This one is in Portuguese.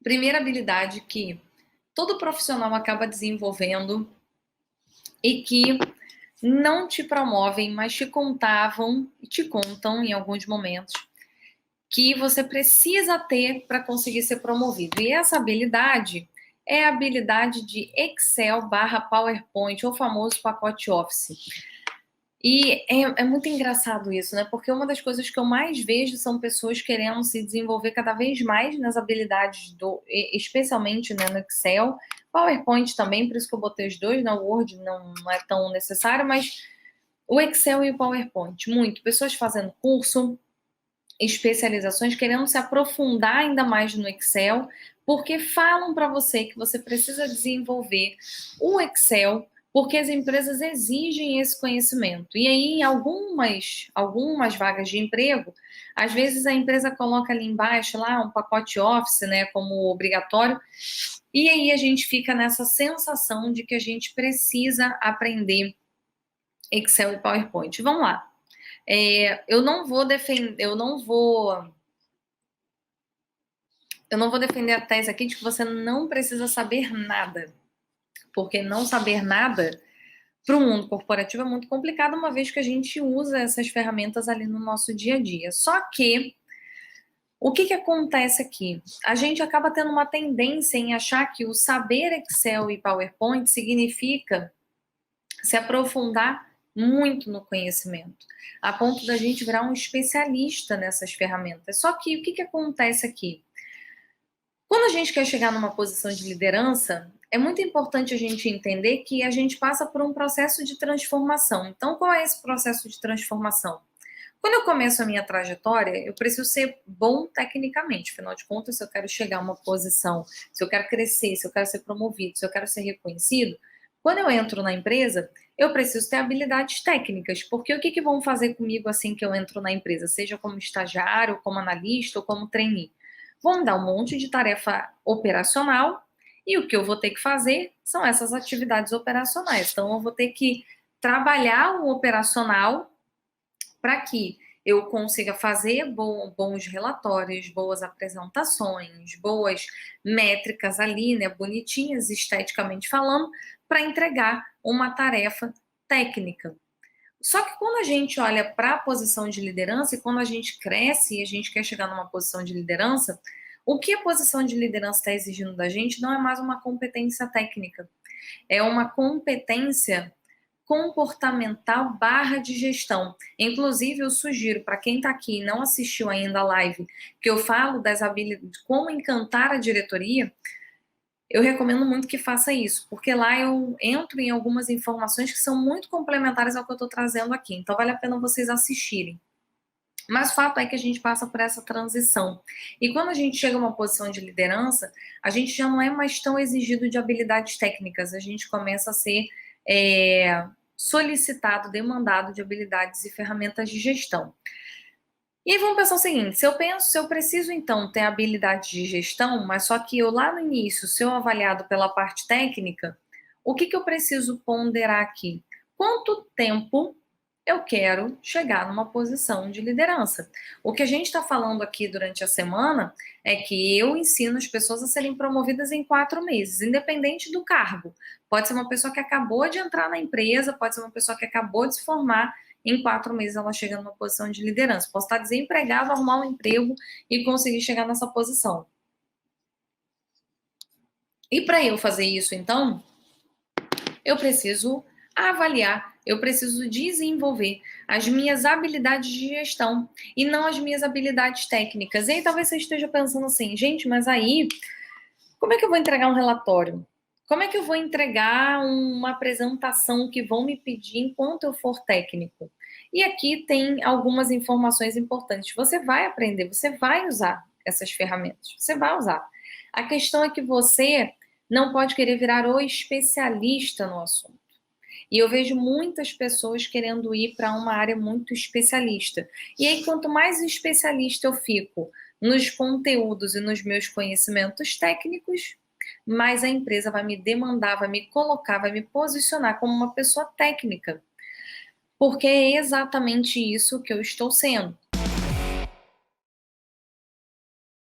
Primeira habilidade que todo profissional acaba desenvolvendo e que não te promovem, mas te contavam e te contam em alguns momentos que você precisa ter para conseguir ser promovido. E essa habilidade é a habilidade de Excel barra PowerPoint, ou famoso pacote Office. E é muito engraçado isso, né? Porque uma das coisas que eu mais vejo são pessoas querendo se desenvolver cada vez mais nas habilidades especialmente, né, no Excel, PowerPoint também, por isso que eu botei os dois, na Word não é tão necessário, mas o Excel e o PowerPoint, muito. Pessoas fazendo curso, especializações, querendo se aprofundar ainda mais no Excel, porque falam para você que você precisa desenvolver o Excel, porque as empresas exigem esse conhecimento. E aí, em algumas vagas de emprego, às vezes a empresa coloca ali embaixo lá um pacote Office, né, como obrigatório, e aí a gente fica nessa sensação de que a gente precisa aprender Excel e PowerPoint. Vamos lá. Eu não vou defender a tese aqui de que você não precisa saber nada, porque não saber nada para o mundo corporativo é muito complicado, uma vez que a gente usa essas ferramentas ali no nosso dia a dia. Só que o que acontece aqui? A gente acaba tendo uma tendência em achar que o saber Excel e PowerPoint significa se aprofundar muito no conhecimento, a ponto da gente virar um especialista nessas ferramentas. Só que o que acontece aqui? Quando a gente quer chegar numa posição de liderança, é muito importante a gente entender que a gente passa por um processo de transformação. Então, qual é esse processo de transformação? Quando eu começo a minha trajetória, eu preciso ser bom tecnicamente. Afinal de contas, se eu quero chegar a uma posição, se eu quero crescer, se eu quero ser promovido, se eu quero ser reconhecido, quando eu entro na empresa, eu preciso ter habilidades técnicas, porque o que vão fazer comigo assim que eu entro na empresa, seja como estagiário, como analista ou como trainee? Vão me dar um monte de tarefa operacional e o que eu vou ter que fazer são essas atividades operacionais. Então, eu vou ter que trabalhar o operacional para que eu consiga fazer bons relatórios, boas apresentações, boas métricas ali, né, bonitinhas, esteticamente falando, para entregar uma tarefa técnica. Só que quando a gente olha para a posição de liderança e quando a gente cresce e a gente quer chegar numa posição de liderança, o que a posição de liderança está exigindo da gente não é mais uma competência técnica, é uma competência comportamental barra de gestão. Inclusive, eu sugiro para quem está aqui e não assistiu ainda a live, que eu falo das habilidades, de como encantar a diretoria, eu recomendo muito que faça isso, porque lá eu entro em algumas informações que são muito complementares ao que eu estou trazendo aqui. Então, vale a pena vocês assistirem. Mas o fato é que a gente passa por essa transição. E quando a gente chega a uma posição de liderança, a gente já não é mais tão exigido de habilidades técnicas, a gente começa a ser solicitado, demandado de habilidades e ferramentas de gestão. E aí vamos pensar o seguinte, se eu preciso então ter habilidade de gestão, mas só que eu lá no início, se eu avaliado pela parte técnica, o que eu preciso ponderar aqui? Quanto tempo eu quero chegar numa posição de liderança? O que a gente está falando aqui durante a semana é que eu ensino as pessoas a serem promovidas em 4 meses, independente do cargo. Pode ser uma pessoa que acabou de entrar na empresa, pode ser uma pessoa que acabou de se formar, em 4 meses ela chega numa posição de liderança. Posso estar desempregado, arrumar um emprego e conseguir chegar nessa posição. E para eu fazer isso, então, eu preciso avaliar, eu preciso desenvolver as minhas habilidades de gestão e não as minhas habilidades técnicas. E aí talvez você esteja pensando assim, gente, mas aí, como é que eu vou entregar um relatório? Como é que eu vou entregar uma apresentação que vão me pedir enquanto eu for técnico? E aqui tem algumas informações importantes. Você vai aprender, você vai usar essas ferramentas, você vai usar. A questão é que você não pode querer virar o especialista no assunto. E eu vejo muitas pessoas querendo ir para uma área muito especialista. E aí, quanto mais especialista eu fico nos conteúdos e nos meus conhecimentos técnicos, mais a empresa vai me demandar, vai me colocar, vai me posicionar como uma pessoa técnica. Porque é exatamente isso que eu estou sendo.